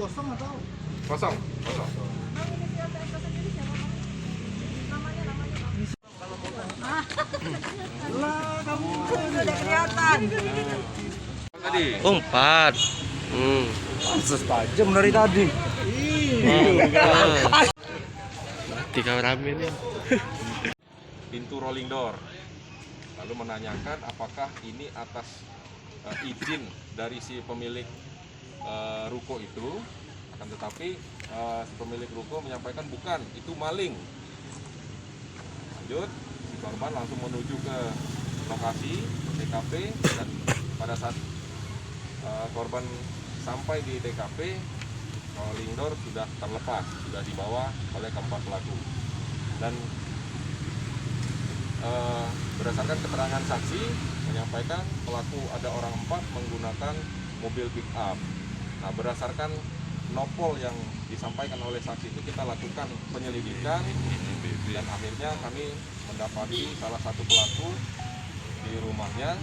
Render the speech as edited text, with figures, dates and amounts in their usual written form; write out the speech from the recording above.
kosong atau? Kosong, kosong. Bang, inisial TSK sendiri siapa, Bang? Namanya, Lah, kamu udah kelihatan. Tadi. Oh, 4. pantes tajam dari tadi. Mati kameramen ya. Pintu rolling door. Lalu menanyakan apakah ini atas izin dari si pemilik ruko itu, akan tetapi si pemilik ruko menyampaikan bukan, itu maling. Lanjut, si korban langsung menuju ke lokasi TKP dan pada saat korban sampai di TKP, rolling door sudah terlepas, sudah dibawa oleh keempat pelaku. Dan berdasarkan keterangan saksi menyampaikan pelaku ada orang 4 menggunakan mobil pick up. Nah, berdasarkan nopol yang disampaikan oleh saksi itu kita lakukan penyelidikan dan akhirnya kami mendapati salah satu pelaku di rumahnya.